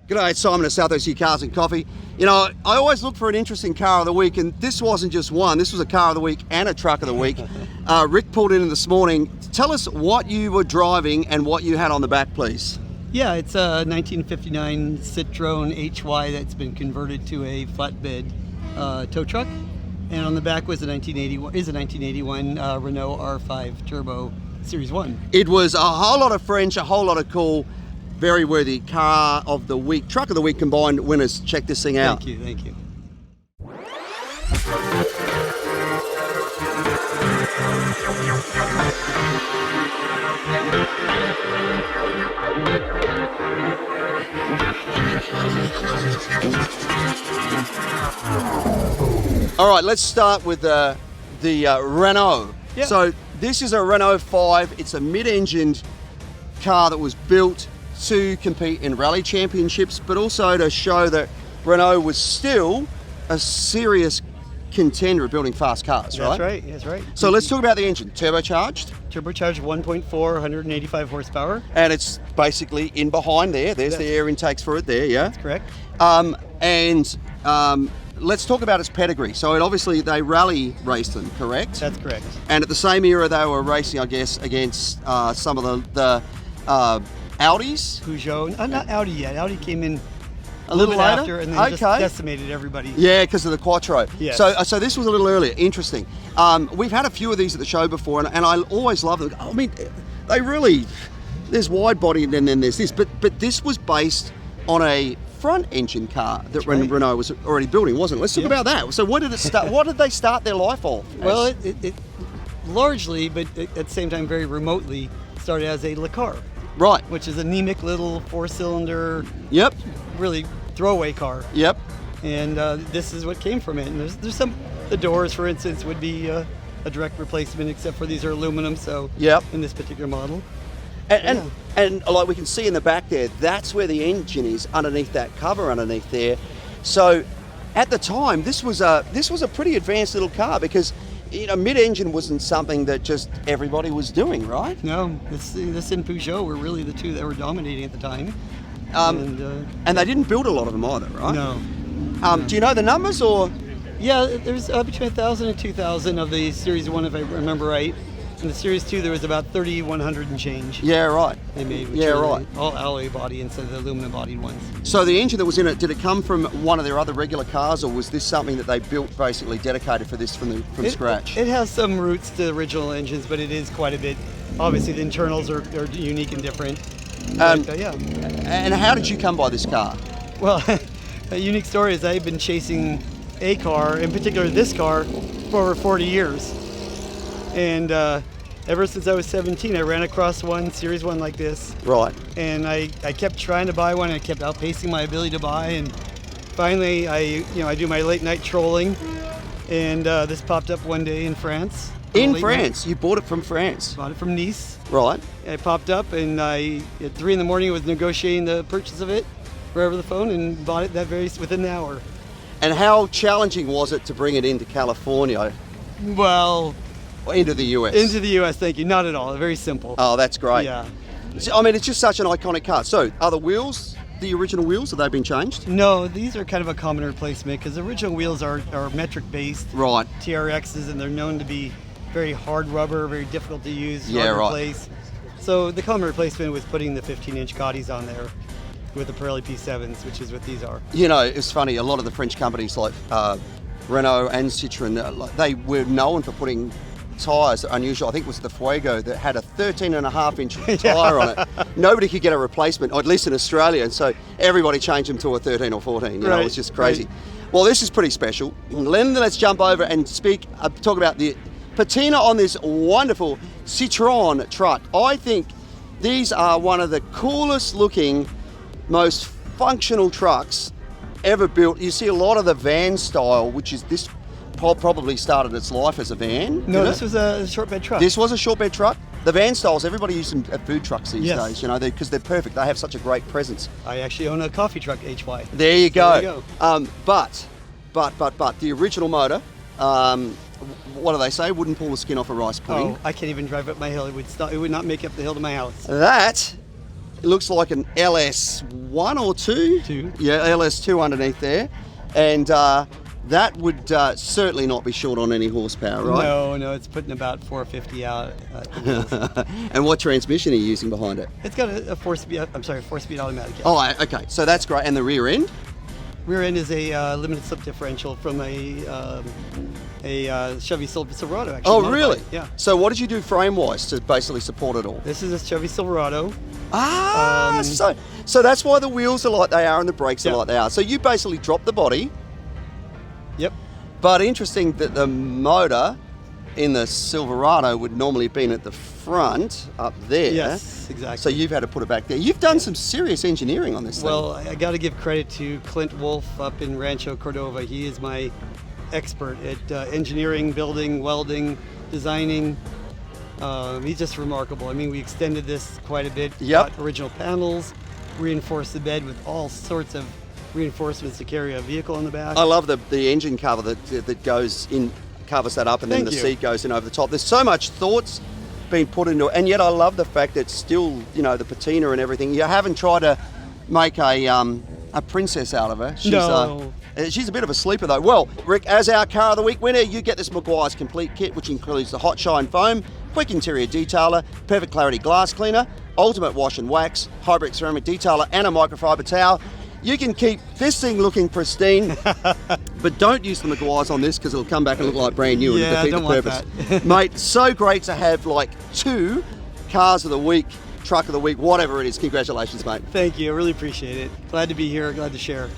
G'day, it's Simon at South Sea Cars and Coffee. You know, I always look for an interesting car of the week, and this wasn't just one. This was a car of the week and a truck of the week. Rick pulled in this morning. Tell us what you were driving and what you had on the back, please. Yeah, it's a 1959 Citron HY that's been converted to a flatbed tow truck, and on the back was a 1981 Renault R5 Turbo Series 1. It was a whole lot of French, a whole lot of cool, very worthy car of the week, truck of the week combined winners. Check this thing out. Thank you. All right, let's start with the Renault. Yeah. So this is a Renault 5. It's a mid-engined car that was built to compete in rally championships, but also to show that Renault was still a serious contender at building fast cars, right? That's right. So let's talk about the engine. Turbocharged. Turbocharged 1.4, 185 horsepower. And it's basically in behind there. There's the air intakes for it there, yeah? That's correct. Let's talk about its pedigree. So obviously they rally raced them, correct? That's correct. And at the same era they were racing, I guess, against some of the Audis. Peugeot, not Audi yet. Audi came in A little bit later? after, and then just Okay. decimated everybody. Yeah, because of the Quattro. Yes. So this was a little earlier. Interesting. We've had a few of these at the show before, and I always love them. I mean, they really, there's wide body and then there's this, but this was based on a front engine car that Renault was already building, wasn't it? Let's talk about that. So what did it start? What did they start their life off? Well, it largely, but at the same time very remotely, started as a Le Car, Right. which is an anemic little four-cylinder, Yep. really throwaway car. Yep. And this is what came from it. And there's some, the doors, for instance, would be a direct replacement, except for these are aluminum. So Yep. in this particular model, And like we can see in the back there, that's where the engine is, underneath that cover underneath there. So at the time, this was a pretty advanced little car, because mid-engine wasn't something that just everybody was doing, right? no, this and Peugeot were really the two that were dominating at the time. And they didn't build a lot of them either, right? No. Do you know the numbers, or? Yeah, there's between 1,000 and 2,000 of the Series 1, if I remember right. In the Series 2, there was about 3,100 and change. Yeah, right. They made, which Yeah, are right. all alloy body instead of the aluminum bodied ones. So the engine that was in it, did it come from one of their other regular cars, or was this something that they built basically dedicated for this from scratch? It has some roots to the original engines, but it is quite a bit. Obviously, the internals are unique and different. But, yeah. And how did you come by this car? Well, a unique story is I've been chasing a car, in particular this car, for over 40 years. And ever since I was 17, I ran across one, Series 1 like this. Right. And I kept trying to buy one, and I kept outpacing my ability to buy. And finally, I do my late night trolling, and this popped up one day in France. In France? You bought it from France? Bought it from Nice. Right. I popped up, and at 3 in the morning, was negotiating the purchase of it over the phone, and bought it within an hour. And how challenging was it to bring it into California, Well, or into the US? into the U.S., thank you. Not at all. Very simple. Oh, that's great. Yeah. I mean, it's just such an iconic car. So, are the wheels the original wheels? Have they been changed? No, these are kind of a common replacement, because the original wheels are metric based. Right. TRXs, and they're known to be very hard rubber, very difficult to use, Yeah, hard to right. replace. So the common replacement was putting the 15-inch Gaudis on there with the Pirelli P7s, which is what these are. You know, it's funny, a lot of the French companies like Renault and Citroen, they were known for putting tyres unusual. I think it was the Fuego that had a 13.5-inch tyre on it. Nobody could get a replacement, or at least in Australia, and so everybody changed them to a 13 or 14. You know, it was just crazy. Right. Well, this is pretty special. Then let's jump over and talk about the patina on this wonderful Citroen truck. I think these are one of the coolest looking, most functional trucks ever built. You see a lot of the van style, which is this probably started its life as a van. No, this was a short bed truck. This was a short bed truck. The van styles, everybody uses them at food trucks these Yes. days, you know, because they're perfect. They have such a great presence. I actually own a coffee truck HY. There you go. There you go. But the original motor, what do they say? Wouldn't pull the skin off a rice pudding. Oh, I can't even drive up my hill. It would not make up the hill to my house. That It looks like an LS1 or 2. 2. Yeah, LS2 underneath there. And that would certainly not be short on any horsepower, right? No, it's putting about 450 out. And what transmission are you using behind it? It's got a 4-speed automatic. Yes. Oh, okay. So that's great. And the rear end? Rear end is a limited slip differential from a Chevy Silverado. Actually, Oh, modified. really? Yeah. So what did you do frame-wise to basically support it all? This is a Chevy Silverado. So that's why the wheels are like they are and the brakes are Yeah. like they are. So you basically drop the body, Yep. but interesting that the motor in the Silverado would normally have been at the front up there. Yes, exactly. So you've had to put it back there. You've done some serious engineering on this thing. Well, I got to give credit to Clint Wolf up in Rancho Cordova. He is my expert at engineering, building, welding, designing. He's just remarkable. I mean, we extended this quite a bit. Yep. Got original panels, reinforced the bed with all sorts of reinforcements to carry a vehicle in the back. I love the engine cover that goes in, covers that up, and then Thank the you. seat goes in over the top. There's so much thought's been put into it, and yet I love the fact that it's still, you know, the patina and everything. You haven't tried to make a princess out of her. No. She's a bit of a sleeper though. Well, Rick, as our Car of the Week winner, you get this Maguire's complete kit, which includes the hot shine foam, quick interior detailer, perfect clarity glass cleaner, ultimate wash and wax, hybrid ceramic detailer, and a microfiber towel. You can keep this thing looking pristine, but don't use the Maguire's on this because it'll come back and look like brand new and Yeah, defeat don't the want purpose. that. Mate, so great to have like 2 Cars of the Week, Truck of the Week, whatever it is. Congratulations, mate. Thank you. I really appreciate it. Glad to be here. Glad to share.